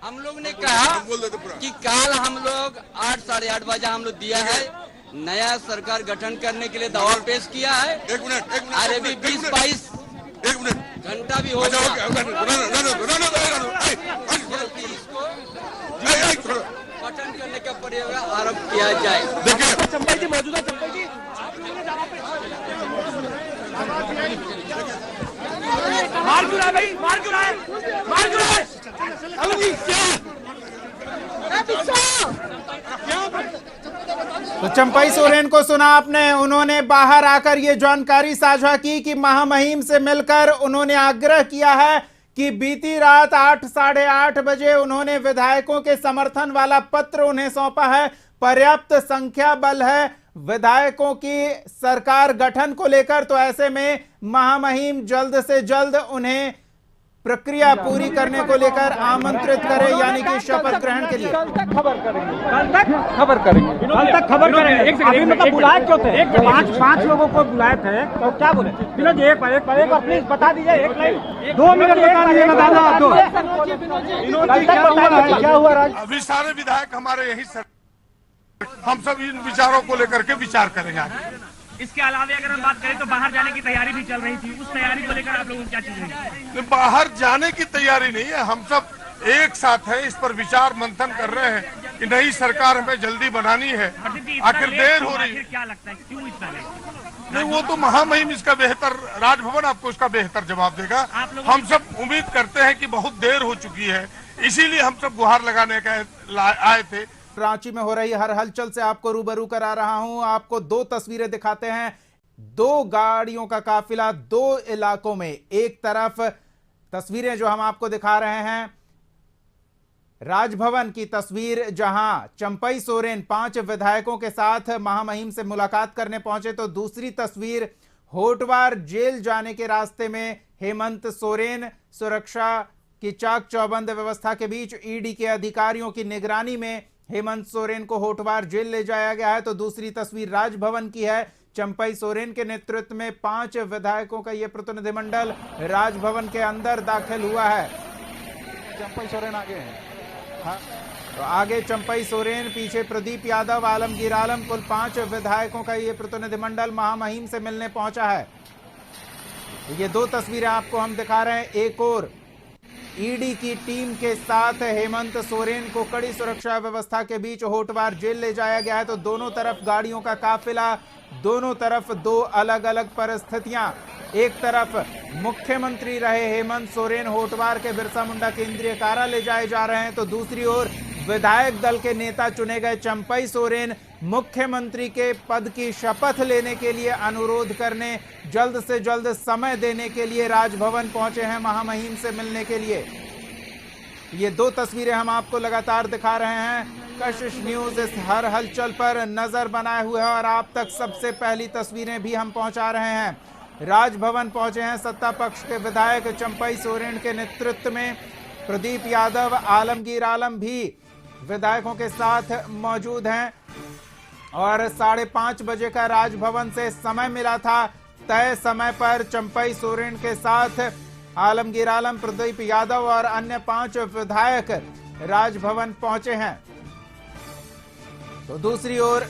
हम लोग ने कहा कि कल हम लोग 8 साढ़े 8 बजे हम लोग दिया है, नया सरकार गठन करने के लिए दावा पेश किया है। एक मिनट अरे भी 20-22 घंटा भी हो गया, इसको गठन करने का प्रयोग आरंभ किया जाए। चंपई जी मौजूद है, चंपई जी मार क्यों रहा है भाई, मार क्यों रहा है, मार क्यों रहा है? तो चंपई सोरेन को सुना आपने, उन्होंने बाहर आकर ये जानकारी साझा की कि महामहिम से मिलकर उन्होंने आग्रह किया है कि बीती रात 8 साढ़े 8 बजे उन्होंने विधायकों के समर्थन वाला पत्र उन्हें सौंपा है। पर्याप्त संख्या बल है विधायकों की सरकार गठन को लेकर, तो ऐसे में महामहिम जल्द से जल्द उन्हें प्रक्रिया पूरी करने को लेकर आमंत्रित करें, यानी कि शपथ ग्रहण के लिए। कल तक खबर करेंगे, कल तक खबर करेंगे। एक सेकंड, मतलब बुलाए क्यों थे? पांच लोगों को बुलाए थे तो क्या बोले? विनोद जी एक बार प्लीज बता दीजिए, एक लाइन 2 मिनट बता दीजिए ना दादा। क्या हुआ राज? अभी सारे विधायक हमारे यही सर, हम सब इन विचारों को लेकर के विचार करेंगे आगे। इसके अलावा अगर हम बात करें तो बाहर जाने की तैयारी भी चल रही थी, उस तैयारी को लेकर आप लोगों को क्या चीज है? बाहर जाने की तैयारी नहीं है, हम सब एक साथ है, इस पर विचार मंथन कर रहे हैं कि नई सरकार हमें जल्दी बनानी है। आखिर देर हो रही है, क्या लगता है क्यों इतना लेट? नहीं वो तो महामहिम इसका बेहतर, राजभवन आपको इसका बेहतर जवाब देगा। हम सब उम्मीद करते हैं कि बहुत देर हो चुकी है, इसीलिए हम सब गुहार लगाने का आए थे। रांची में हो रही हर हलचल से आपको रूबरू करा रहा हूं। आपको 2 तस्वीरें दिखाते हैं। 2 गाड़ियों का काफिला 2 इलाकों में। एक तरफ तस्वीरें जो हम आपको दिखा रहे हैं राजभवन की तस्वीर, जहां चंपई सोरेन 5 विधायकों के साथ महामहिम से मुलाकात करने पहुंचे, तो दूसरी तस्वीर होटवार जेल जाने के रास्ते में हेमंत सोरेन। सुरक्षा की चाक चौबंद व्यवस्था के बीच ईडी के अधिकारियों की निगरानी में हेमंत सोरेन को होटवार जेल ले जाया गया है। तो दूसरी तस्वीर राजभवन की है। चंपई सोरेन के नेतृत्व में 5 विधायकों का यह प्रतिनिधिमंडल राजभवन के अंदर दाखिल हुआ है। चंपई सोरेन आगे है, हाँ, तो आगे चंपई सोरेन, पीछे प्रदीप यादव, आलमगीर आलम, कुल 5 विधायकों का यह प्रतिनिधिमंडल महामहिम से मिलने पहुंचा है। तो ये 2 तस्वीरें आपको हम दिखा रहे हैं। एक और ईडी की टीम के साथ हेमंत सोरेन को कड़ी सुरक्षा व्यवस्था के बीच होटवार जेल ले जाया गया है। तो दोनों तरफ गाड़ियों का काफिला, दोनों तरफ 2 अलग अलग परिस्थितियां। एक तरफ मुख्यमंत्री रहे हेमंत सोरेन होटवार के बिरसा मुंडा केंद्रीय कारा ले जाए जा रहे हैं, तो दूसरी ओर विधायक दल के नेता चुने गए चंपई सोरेन मुख्यमंत्री के पद की शपथ लेने के लिए अनुरोध करने, जल्द से जल्द समय देने के लिए राजभवन पहुंचे हैं महामहिम से मिलने के लिए। ये 2 तस्वीरें हम आपको लगातार दिखा रहे हैं। कशिश न्यूज इस हर हलचल पर नजर बनाए हुए है और आप तक सबसे पहली तस्वीरें भी हम पहुंचा रहे हैं। राजभवन पहुंचे हैं सत्ता पक्ष के विधायक चंपई सोरेन के नेतृत्व में। प्रदीप यादव, आलमगीर आलम भी विधायकों के साथ मौजूद हैं और 5:30 बजे का राजभवन से समय मिला था। तय समय पर चंपई सोरेन के साथ आलमगीर आलम, प्रदीप यादव और अन्य 5 विधायक राजभवन पहुंचे हैं। तो दूसरी ओर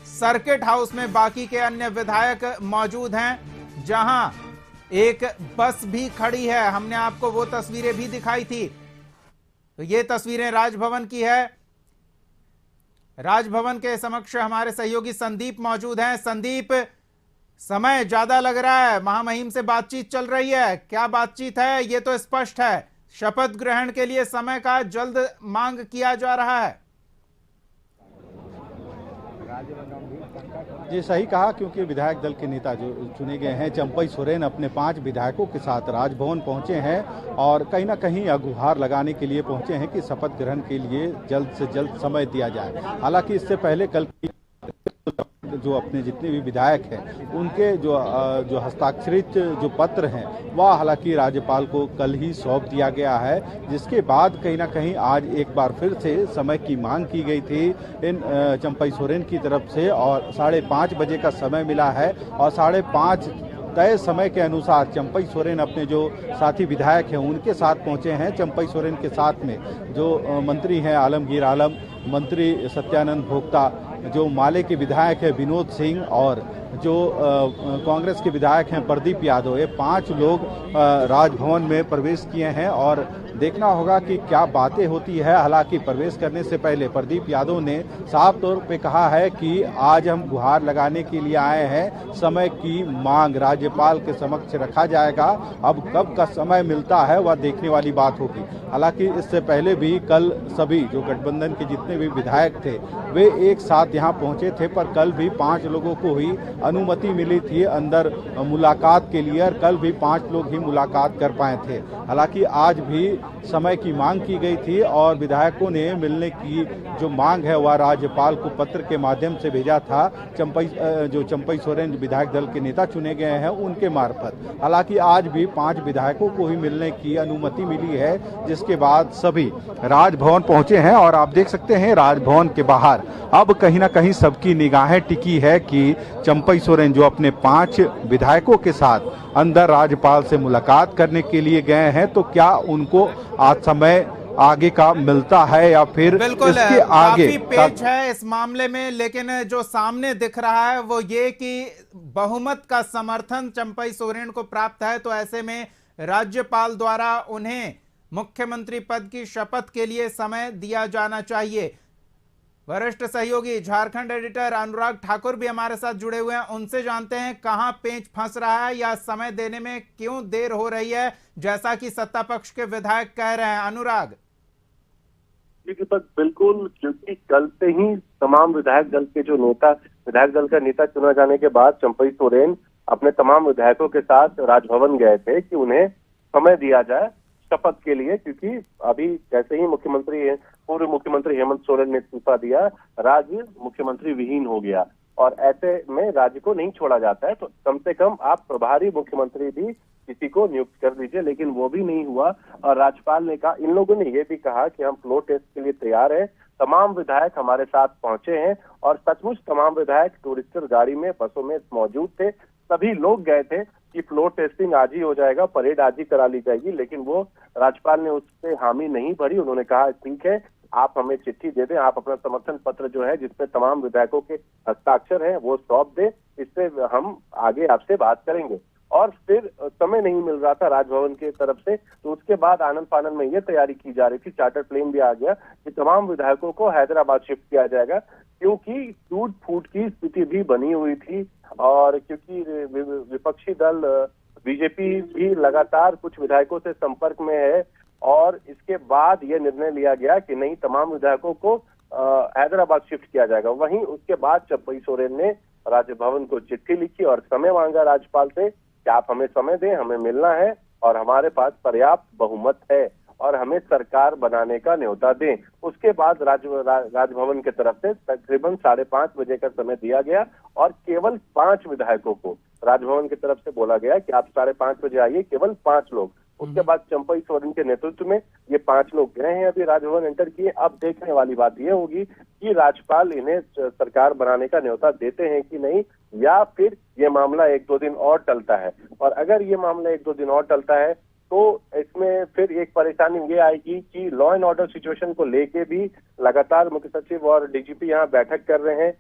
सर्किट हाउस में बाकी के अन्य विधायक मौजूद हैं, जहां एक बस भी खड़ी है। हमने आपको वो तस्वीरें भी दिखाई थी। तो ये तस्वीरें राजभवन की है। राजभवन के समक्ष हमारे सहयोगी संदीप मौजूद हैं। संदीप, समय ज्यादा लग रहा है, महामहिम से बातचीत चल रही है, क्या बातचीत है? ये तो स्पष्ट है शपथ ग्रहण के लिए समय का जल्द मांग किया जा रहा है। जी सही कहा, क्योंकि विधायक दल के नेता जो चुने गए हैं चंपई सोरेन अपने 5 विधायकों के साथ राजभवन पहुंचे हैं और कहीं ना कहीं गुहार लगाने के लिए पहुंचे हैं कि शपथ ग्रहण के लिए जल्द से जल्द समय दिया जाए। हालांकि इससे पहले कल जो अपने जितने भी विधायक हैं उनके जो हस्ताक्षरित जो पत्र हैं वह हालांकि राज्यपाल को कल ही सौंप दिया गया है, जिसके बाद कहीं ना कहीं आज एक बार फिर से समय की मांग की गई थी इन चंपई सोरेन की तरफ से और 5:30 बजे का समय मिला है और 5:30 तय समय के अनुसार चंपई सोरेन अपने जो साथी विधायक हैं उनके साथ पहुंचे हैं। चंपई सोरेन के साथ में जो मंत्री हैं आलमगीर आलम, मंत्री सत्यानंद भोक्ता, जो माले के विधायक हैं विनोद सिंह और जो कांग्रेस के विधायक हैं प्रदीप यादव, ये 5 लोग राजभवन में प्रवेश किए हैं और देखना होगा कि क्या बातें होती है। हालांकि प्रवेश करने से पहले प्रदीप यादव ने साफ तौर पे कहा है कि आज हम गुहार लगाने के लिए आए हैं, समय की मांग राज्यपाल के समक्ष रखा जाएगा। अब कब का समय मिलता है वह देखने वाली बात होगी। हालांकि इससे पहले भी कल सभी जो गठबंधन के जितने भी विधायक थे वे एक साथ यहाँ पहुंचे थे, पर कल भी 5 लोगों को ही अनुमति मिली थी अंदर मुलाकात के लिए और कल भी 5 लोग ही मुलाकात कर पाए थे। हालांकि आज भी समय की मांग की गई थी और विधायकों ने मिलने की जो मांग है वह राज्यपाल को पत्र के माध्यम से भेजा था। चंपई सोरेन विधायक दल के नेता चुने गए हैं उनके मार्फत। हालांकि आज भी 5 विधायकों को ही मिलने की अनुमति मिली है, जिसके बाद सभी राजभवन पहुंचे हैं और आप देख सकते हैं राजभवन के बाहर अब कहीं ना कहीं सबकी निगाहें टिकी है कि चंपई सोरेन जो अपने 5 विधायकों के साथ अंदर राज्यपाल से मुलाकात करने के लिए गए हैं, तो क्या उनको आज समय आगे का मिलता है या फिर बिल्कुल इसके आगे काफी पेच है इस मामले में। लेकिन जो सामने दिख रहा है वो ये कि बहुमत का समर्थन चंपई सोरेन को प्राप्त है, तो ऐसे में राज्यपाल द्वारा उन्हें मुख्यमंत्री पद की शपथ के लिए समय दिया जाना चाहिए। वरिष्ठ सहयोगी झारखंड एडिटर अनुराग ठाकुर भी हमारे साथ जुड़े हुए हैं, उनसे जानते हैं कहां पेंच फंस रहा है या समय देने में क्यों देर हो रही है, जैसा कि सत्ता पक्ष के विधायक कह रहे हैं। अनुराग बिल्कुल, क्योंकि कल से ही तमाम विधायक दल के जो विधायक दल का नेता चुना जाने के बाद चंपई सोरेन अपने तमाम विधायकों के साथ राजभवन गए थे कि उन्हें समय दिया जाए शपथ के लिए, क्योंकि अभी जैसे ही पूर्व मुख्यमंत्री हेमंत सोरेन ने इस्तीफा दिया, राज्य मुख्यमंत्री विहीन हो गया और ऐसे में राज्य को नहीं छोड़ा जाता है, तो कम से कम आप प्रभारी मुख्यमंत्री भी किसी को नियुक्त कर दीजिए। लेकिन वो भी नहीं हुआ और राज्यपाल ने कहा, इन लोगों ने ये भी कहा कि हम फ्लोर टेस्ट के लिए तैयार हैं। तमाम विधायक हमारे साथ पहुंचे हैं और सचमुच तमाम विधायक टूरिस्टर गाड़ी में, बसों में मौजूद थे। सभी लोग गए थे कि फ्लोर टेस्टिंग आज ही हो जाएगा, परेड आज ही करा ली जाएगी, लेकिन वो राज्यपाल ने उस पे हामी नहीं भरी। उन्होंने कहा ठीक है, आप हमें चिट्ठी दे दें, आप अपना समर्थन पत्र जो है जिसपे तमाम विधायकों के हस्ताक्षर हैं वो सौंप दें, इससे हम आगे आपसे बात करेंगे। और फिर समय नहीं मिल रहा था राजभवन की तरफ से, तो उसके बाद आनंद फानंद में ये तैयारी की जा रही थी, चार्टर प्लेन भी आ गया कि तमाम विधायकों को हैदराबाद शिफ्ट किया जाएगा, क्योंकि टूट फूट की स्थिति भी बनी हुई थी और क्योंकि विपक्षी दल बीजेपी भी लगातार कुछ विधायकों से संपर्क में है और इसके बाद यह निर्णय लिया गया कि नहीं, तमाम विधायकों को हैदराबाद शिफ्ट किया जाएगा। वहीं उसके बाद चंपई सोरेन ने राजभवन को चिट्ठी लिखी और समय मांगा राज्यपाल से कि आप हमें समय दें, हमें मिलना है और हमारे पास पर्याप्त बहुमत है और हमें सरकार बनाने का न्योता दें। उसके बाद राजभवन की तरफ से तकरीबन 5:30 बजे का समय दिया गया और केवल 5 विधायकों को राजभवन की तरफ से बोला गया कि आप 5:30 बजे आइए, केवल 5 लोग। उसके बाद चंपई सोरेन के नेतृत्व में ये 5 लोग गए हैं, अभी राजभवन एंटर किए। अब देखने वाली बात यह होगी कि राज्यपाल इन्हें सरकार बनाने का न्योता देते हैं कि नहीं, या फिर ये मामला 1-2 दिन और टलता है। और अगर ये मामला 1-2 दिन और टलता है तो इसमें फिर एक परेशानी ये आएगी कि लॉ एंड ऑर्डर सिचुएशन को लेके भी लगातार मुख्य सचिव और डीजीपी यहाँ बैठक कर रहे हैं।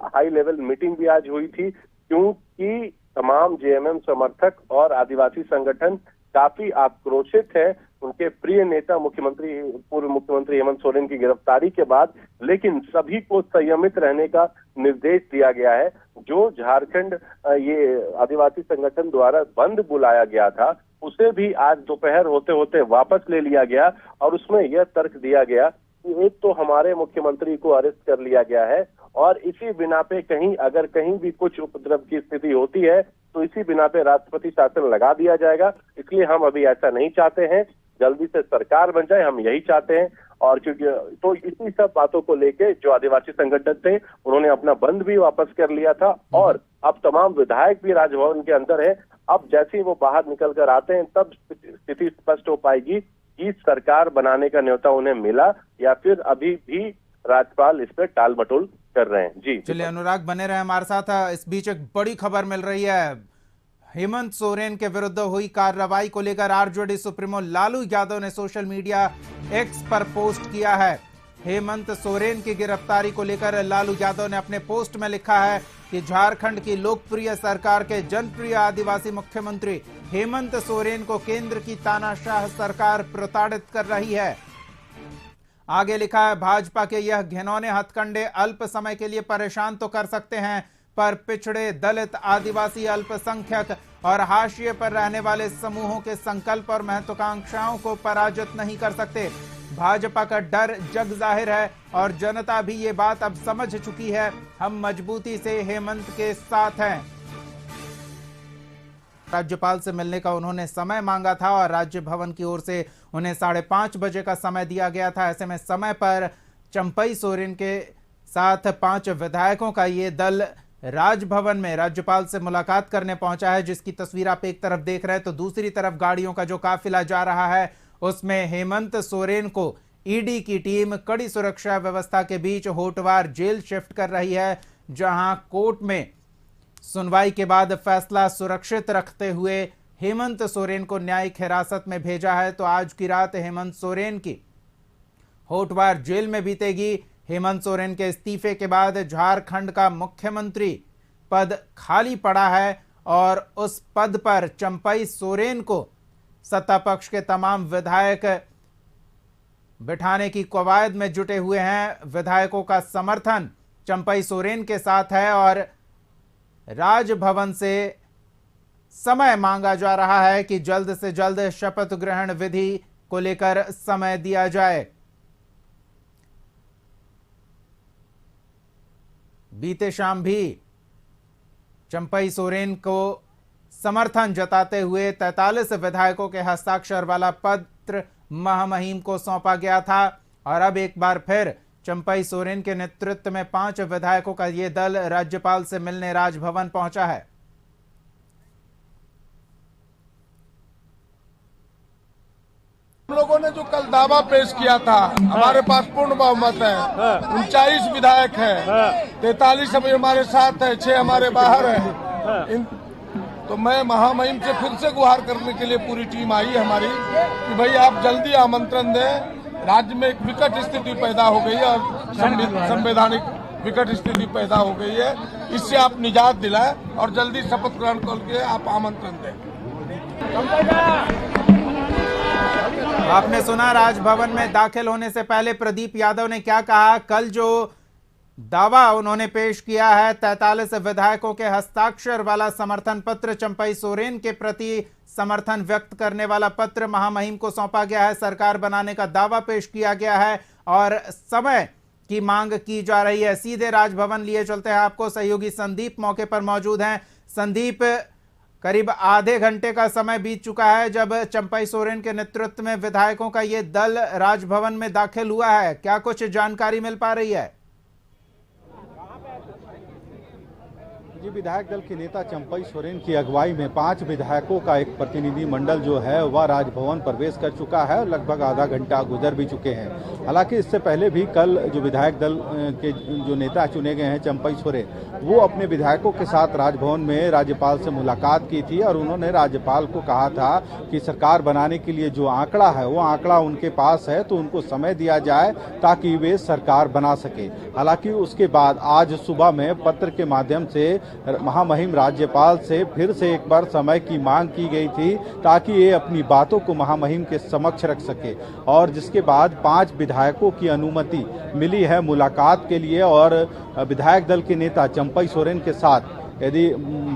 हाई लेवल मीटिंग भी आज हुई थी, क्योंकि तमाम जेएमएम समर्थक और आदिवासी संगठन काफी आक्रोशित है उनके प्रिय नेता पूर्व मुख्यमंत्री हेमंत सोरेन की गिरफ्तारी के बाद। लेकिन सभी को संयमित रहने का निर्देश दिया गया है। जो झारखंड ये आदिवासी संगठन द्वारा बंद बुलाया गया था, उसे भी आज दोपहर होते होते वापस ले लिया गया और उसमें यह तर्क दिया गया कि एक तो हमारे मुख्यमंत्री को अरेस्ट कर लिया गया है और इसी बिना पे अगर कहीं भी कुछ उपद्रव की स्थिति होती है तो इसी बिना पे राष्ट्रपति शासन लगा दिया जाएगा। इसलिए हम अभी ऐसा नहीं चाहते हैं, जल्दी से सरकार बन जाए, हम यही चाहते हैं। और क्योंकि तो इसी सब बातों को लेके जो आदिवासी संगठन थे उन्होंने अपना बंद भी वापस कर लिया था और अब तमाम विधायक भी राजभवन के अंदर है। अब जैसे ही वो बाहर निकल कर आते हैं तब स्थिति स्पष्ट हो पाएगी कि सरकार बनाने का न्योता उन्हें मिला या फिर अभी भी राज्यपाल इस पर टाल मटोल कर रहे हैं। जी चलिए अनुराग बने रहे हमारे साथ। इस बीच एक बड़ी खबर मिल रही है, हेमंत सोरेन के विरुद्ध हुई कार्रवाई को लेकर आरजेडी सुप्रीमो लालू यादव ने सोशल मीडिया एक्स पर पोस्ट किया है। हेमंत सोरेन की गिरफ्तारी को लेकर लालू यादव ने अपने पोस्ट में लिखा है कि झारखंड की लोकप्रिय सरकार के जनप्रिय आदिवासी मुख्यमंत्री हेमंत सोरेन को केंद्र की तानाशाह सरकार प्रताड़ित कर रही है। आगे लिखा है, भाजपा के यह घिनौने हथकंडे अल्प समय के लिए परेशान तो कर सकते हैं, पर पिछड़े, दलित, आदिवासी, अल्पसंख्यक और हाशिए पर रहने वाले समूहों के संकल्प और महत्वाकांक्षाओं को पराजित नहीं कर सकते। भाजपा का डर जग जाहिर है और जनता भी ये बात अब समझ चुकी है। हम मजबूती से हेमंत के साथ हैं। राज्यपाल से मिलने का उन्होंने समय मांगा था और राज्य भवन की ओर से उन्हें 5:30 बजे का समय दिया गया था। ऐसे में समय पर चंपई सोरेन के साथ 5 विधायकों का ये दल राजभवन में राज्यपाल से मुलाकात करने पहुंचा है, जिसकी तस्वीर आप एक तरफ देख रहे हैं तो दूसरी तरफ गाड़ियों का जो काफिला जा रहा है उसमें हेमंत सोरेन को ईडी की टीम कड़ी सुरक्षा व्यवस्था के बीच होटवार जेल शिफ्ट कर रही है, जहां कोर्ट में सुनवाई के बाद फैसला सुरक्षित रखते हुए हेमंत सोरेन को न्यायिक हिरासत में भेजा है। तो आज की रात हेमंत सोरेन की होटवार जेल में बीतेगी। हेमंत सोरेन के इस्तीफे के बाद झारखंड का मुख्यमंत्री पद खाली पड़ा है और उस पद पर चंपई सोरेन को सत्ता पक्ष के तमाम विधायक बिठाने की कवायद में जुटे हुए हैं। विधायकों का समर्थन चंपई सोरेन के साथ है और राजभवन से समय मांगा जा रहा है कि जल्द से जल्द शपथ ग्रहण विधि को लेकर समय दिया जाए। बीते शाम भी चंपई सोरेन को समर्थन जताते हुए 43 विधायकों के हस्ताक्षर वाला पत्र महामहिम को सौंपा गया था और अब एक बार फिर चंपई सोरेन के नेतृत्व में 5 विधायकों का यह दल राज्यपाल से मिलने राजभवन पहुंचा है। हम लोगों ने जो कल दावा पेश किया था, हमारे पास पूर्ण बहुमत है, 39 विधायक है, 43 अभी हमारे साथ है, 6 हमारे बाहर है। तो मैं महामहिम से फिर से गुहार करने के लिए पूरी टीम आई है हमारी कि भाई आप जल्दी आमंत्रण दें। राज्य में एक विकट स्थिति पैदा हो गई है और संवैधानिक विकट स्थिति पैदा हो गई है, इससे आप निजात दिलाएं और जल्दी शपथ ग्रहण करके आप आमंत्रण दें। आपने सुना राजभवन में दाखिल होने से पहले प्रदीप यादव ने क्या कहा। कल जो दावा उन्होंने पेश किया है, 43 विधायकों के हस्ताक्षर वाला समर्थन पत्र, चंपई सोरेन के प्रति समर्थन व्यक्त करने वाला पत्र महामहिम को सौंपा गया है। सरकार बनाने का दावा पेश किया गया है और समय की मांग की जा रही है। सीधे राजभवन लिए चलते हैं आपको, सहयोगी संदीप मौके पर मौजूद हैं। संदीप, करीब आधे घंटे का समय बीत चुका है जब चंपई सोरेन के नेतृत्व में विधायकों का ये दल राजभवन में दाखिल हुआ है, क्या कुछ जानकारी मिल पा रही है? जी, विधायक दल के नेता चंपई सोरेन की अगुवाई में 5 विधायकों का एक प्रतिनिधि मंडल जो है वह राजभवन प्रवेश कर चुका है और लगभग आधा घंटा गुजर भी चुके हैं। हालांकि इससे पहले भी कल जो विधायक दल के जो नेता चुने गए हैं चंपई सोरेन, वो अपने विधायकों के साथ राजभवन में राज्यपाल से मुलाकात की थी और उन्होंने राज्यपाल को कहा था कि सरकार बनाने के लिए जो आंकड़ा है वो आंकड़ा उनके पास है तो उनको समय दिया जाए ताकि वे सरकार बना सके। हालांकि उसके बाद आज सुबह में पत्र के माध्यम से महामहिम राज्यपाल से फिर से एक बार समय की मांग की गई थी ताकि ये अपनी बातों को महामहिम के समक्ष रख सके और जिसके बाद 5 विधायकों की अनुमति मिली है मुलाकात के लिए। और विधायक दल के नेता चंपई सोरेन के साथ यदि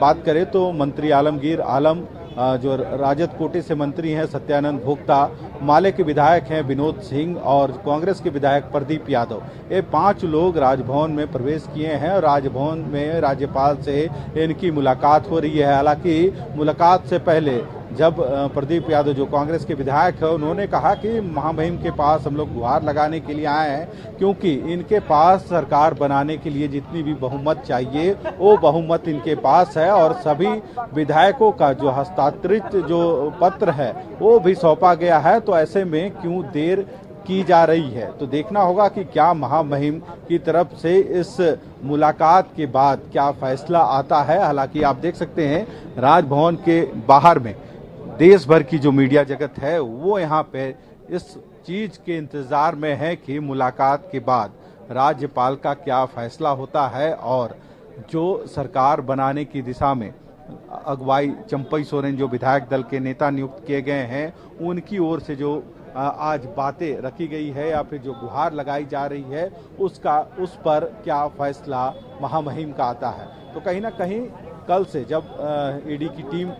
बात करें तो मंत्री आलमगीर आलम, जो राजद कोटे से मंत्री हैं सत्यानंद भोक्ता, माले के विधायक हैं विनोद सिंह और कांग्रेस के विधायक प्रदीप यादव, ये 5 लोग राजभवन में प्रवेश किए हैं और राजभवन में राज्यपाल से इनकी मुलाकात हो रही है। हालांकि मुलाकात से पहले जब प्रदीप यादव जो कांग्रेस के विधायक है उन्होंने कहा कि महामहिम के पास हम लोग गुहार लगाने के लिए आए हैं, क्योंकि इनके पास सरकार बनाने के लिए जितनी भी बहुमत चाहिए वो बहुमत इनके पास है और सभी विधायकों का जो हस्ताक्षरित जो पत्र है वो भी सौंपा गया है। तो ऐसे में क्यों देर की जा रही है, तो देखना होगा कि क्या महामहिम की तरफ से इस मुलाकात के बाद क्या फैसला आता है। हालांकि आप देख सकते हैं राजभवन के बाहर में देश भर की जो मीडिया जगत है वो यहाँ पे इस चीज के इंतजार में है कि मुलाकात के बाद राज्यपाल का क्या फैसला होता है और जो सरकार बनाने की दिशा में अगुवाई चंपई सोरेन जो विधायक दल के नेता नियुक्त किए गए हैं उनकी ओर से जो आज बातें रखी गई है या फिर जो गुहार लगाई जा रही है उस पर क्या फैसला महामहिम का आता है। तो कहीं ना कहीं कल से जब ईडी की टीम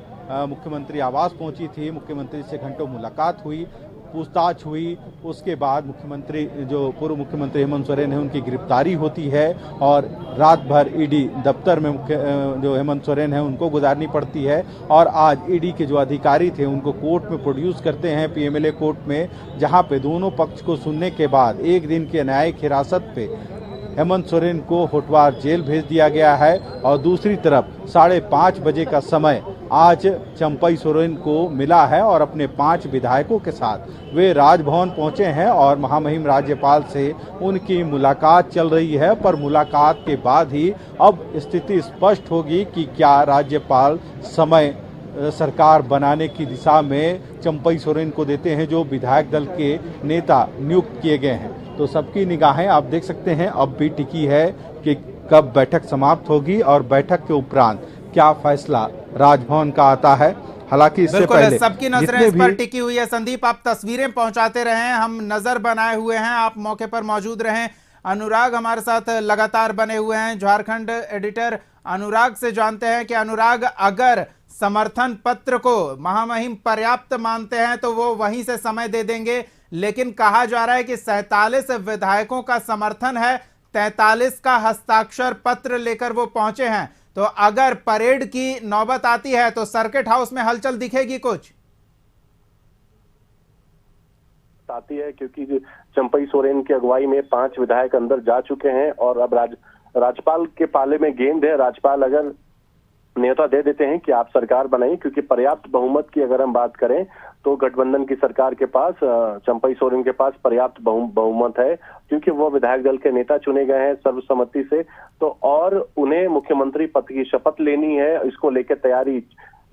मुख्यमंत्री आवास पहुंची थी, मुख्यमंत्री से घंटों मुलाकात हुई, पूछताछ हुई, उसके बाद मुख्यमंत्री जो पूर्व मुख्यमंत्री हेमंत सोरेन है उनकी गिरफ्तारी होती है और रात भर ईडी दफ्तर में जो हेमंत सोरेन है उनको गुजारनी पड़ती है और आज ईडी के जो अधिकारी थे उनको कोर्ट में प्रोड्यूस करते हैं पीएमएलए कोर्ट में, जहां पे दोनों पक्ष को सुनने के बाद एक दिन की न्यायिक हिरासत पे हेमंत सोरेन को होटवार जेल भेज दिया गया है और दूसरी तरफ 5:30 बजे का समय आज चंपई सोरेन को मिला है और अपने 5 विधायकों के साथ वे राजभवन पहुंचे हैं और महामहिम राज्यपाल से उनकी मुलाकात चल रही है। पर मुलाकात के बाद ही अब स्थिति स्पष्ट होगी कि क्या राज्यपाल समय सरकार बनाने की दिशा में चंपई सोरेन को देते हैं जो विधायक दल के नेता नियुक्त किए गए हैं। तो सबकी निगाहें आप देख सकते हैं अब भी टिकी है कि कब बैठक समाप्त होगी और बैठक के उपरांत क्या फैसला राजभवन का आता है। हालांकि इससे पहले सबकी नजरें इस पर टिकी हुई है। संदीप, आप तस्वीरें पहुंचाते रहें, हम नजर बनाए हुए हैं, आप मौके पर मौजूद रहें। अनुराग हमारे साथ लगातार बने हुए हैं, झारखंड एडिटर। अनुराग से जानते हैं कि अनुराग, अगर समर्थन पत्र को महामहिम पर्याप्त मानते हैं तो वो वहीं से समय दे देंगे, लेकिन कहा जा रहा है कि 47 विधायकों का समर्थन है, 43 का हस्ताक्षर पत्र लेकर वो पहुंचे हैं। तो अगर परेड की नौबत आती है तो सर्किट हाउस में हलचल दिखेगी कुछ आती है, क्योंकि चंपई सोरेन की अगुवाई में 5 विधायक अंदर जा चुके हैं और अब राज्यपाल के पाले में गेंद है। राज्यपाल अगर न्योता दे देते हैं कि आप सरकार बनाइए, क्योंकि पर्याप्त बहुमत की अगर हम बात करें तो गठबंधन की सरकार के पास, चंपई सोरेन के पास पर्याप्त बहुमत है, क्योंकि वो विधायक दल के नेता चुने गए हैं सर्वसम्मति से। तो और उन्हें मुख्यमंत्री पद की शपथ लेनी है, इसको लेकर तैयारी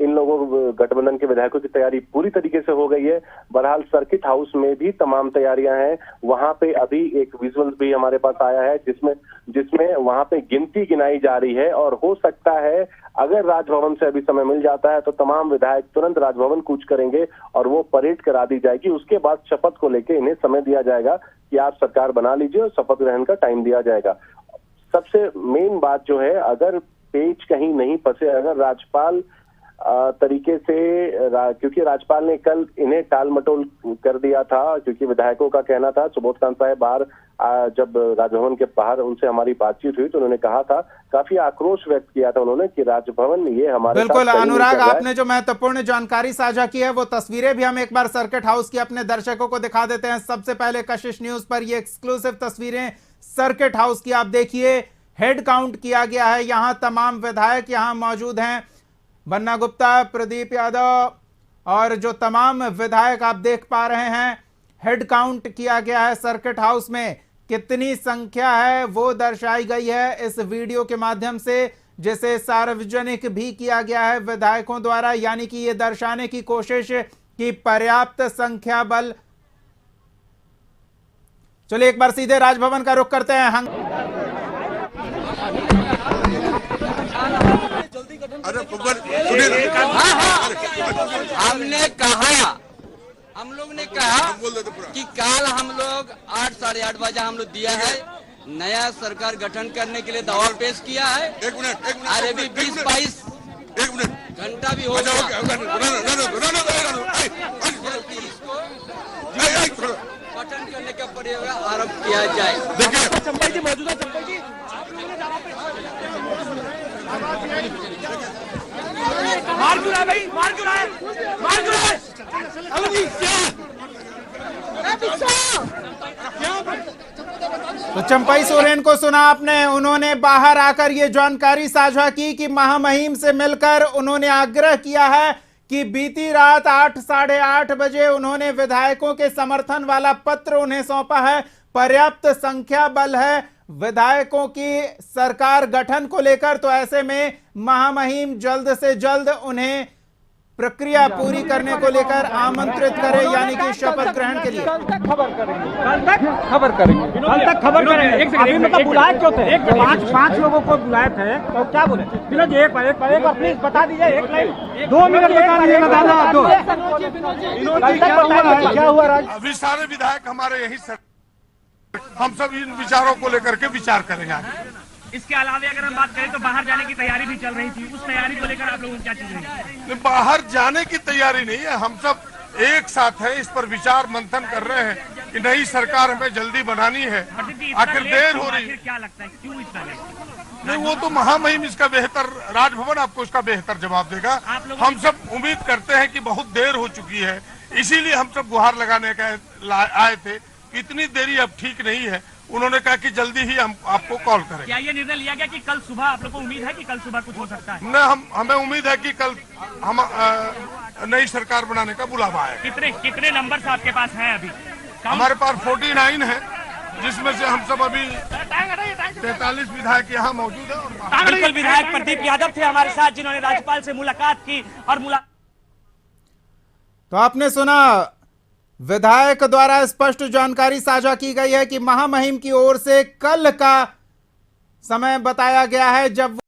इन लोगों गठबंधन के विधायकों की तैयारी पूरी तरीके से हो गई है। बहरहाल सर्किट हाउस में भी तमाम तैयारियां हैं। वहां पे अभी एक विजुअल्स भी हमारे पास आया है जिसमें वहां पे गिनती गिनाई जा रही है और हो सकता है अगर राजभवन से अभी समय मिल जाता है तो तमाम विधायक तुरंत राजभवन कूच करेंगे और वो परेड करा दी जाएगी। उसके बाद शपथ को लेकर इन्हें समय दिया जाएगा कि आप सरकार बना लीजिए और शपथ ग्रहण का टाइम दिया जाएगा। सबसे मेन बात जो है, अगर पेच कहीं नहीं फंसे, अगर राज्यपाल तरीके से, क्योंकि राज्यपाल ने कल इन्हें टाल मटोल कर दिया था, क्योंकि विधायकों का कहना था, सुबोध कांत साहब बाहर जब राजभवन के बाहर उनसे हमारी बातचीत हुई तो उन्होंने कहा था, काफी आक्रोश व्यक्त किया था उन्होंने कि राजभवन ये हमारे बिल्कुल। अनुराग, आपने जो महत्वपूर्ण जानकारी साझा की है वो तस्वीरें भी हम एक बार सर्किट हाउस की अपने दर्शकों को दिखा देते हैं। सबसे पहले कशिश न्यूज पर ये एक्सक्लूसिव तस्वीरें सर्किट हाउस की आप देखिए। हेड काउंट किया गया है, यहाँ तमाम विधायक यहाँ मौजूद हैं, बन्ना गुप्ता, प्रदीप यादव और जो तमाम विधायक आप देख पा रहे हैं। हेड काउंट किया गया है सर्किट हाउस में, कितनी संख्या है वो दर्शाई गई है इस वीडियो के माध्यम से, जिसे सार्वजनिक भी किया गया है विधायकों द्वारा, यानी कि ये दर्शाने की कोशिश कि पर्याप्त संख्या बल। चलिए एक बार सीधे राजभवन का रुख करते हैं। हमने कहा, हम लोग ने कहा कि कल हम लोग 8 साढ़े 8 बजे हम लोग दिया है, नया सरकार गठन करने के लिए दबाव पेश किया है। एक मिनट अरे भी 20-22 घंटा भी हो गया, इसको गठन करने का प्रयोग आरंभ किया जाए। चंपई जी मौजूद है, चंपई जी आप मार क्यों रहा है भाई, मार क्यों रहा है, मार क्यों रहा है? तो चंपई सोरेन को सुना आपने, उन्होंने बाहर आकर ये जानकारी साझा की कि महामहिम से मिलकर उन्होंने आग्रह किया है कि बीती रात 8 साढ़े 8 बजे उन्होंने विधायकों के समर्थन वाला पत्र उन्हें सौंपा है। पर्याप्त संख्या बल है विधायकों की सरकार गठन को लेकर, तो ऐसे में महामहिम जल्द से जल्द उन्हें प्रक्रिया पूरी करने को लेकर आमंत्रित करें, यानी कि शपथ ग्रहण के लिए। कल तक खबर करेंगे, कल तक खबर करेंगे। अभी मतलब बुलाए क्यों थे? पांच लोगों को बुलाए थे, तो क्या बोले? विनोद जी एक बार प्लीज बता दीजिए, एक लाइन 2 मिनट बता दीजिएगा दादा। क्या हुआ राज? अभी सारे विधायक हमारे यही सर, हम सब इन विचारों को लेकर के विचार करेंगे आगे। इसके अलावा अगर हम बात करें तो बाहर जाने की तैयारी भी चल रही थी, उस तैयारी को लेकर आप लोगों की क्या चीज रही? बाहर जाने की तैयारी नहीं है, हम सब एक साथ है, इस पर विचार मंथन कर रहे हैं कि नई सरकार हमें जल्दी बनानी है। आखिर देर हो रही है, क्या लगता है क्यों इतना लेट? नहीं वो तो महामहिम इसका बेहतर, राजभवन आपको इसका बेहतर जवाब देगा। हम सब उम्मीद करते हैं कि बहुत देर हो चुकी है, इसीलिए हम सब गुहार लगाने का आए थे। इतनी देरी अब ठीक नहीं है, उन्होंने कहा कि जल्दी ही हम आपको कॉल करें। क्या ये निर्णय लिया गया कि कल सुबह आप लोगों को उम्मीद है कि कल सुबह कुछ हो सकता है? न हमें उम्मीद है कि कल हम नई सरकार बनाने का बुलावा है। कितने नंबर आपके पास है अभी? हमारे पास 49 है, जिसमें से हम सब अभी 43 विधायक यहाँ मौजूद है। बिल्कुल, विधायक प्रदीप यादव थे हमारे साथ, जिन्होंने राज्यपाल से मुलाकात की और तो आपने सुना, विधायक द्वारा स्पष्ट जानकारी साझा की गई है कि महामहिम की ओर से कल का समय बताया गया है जब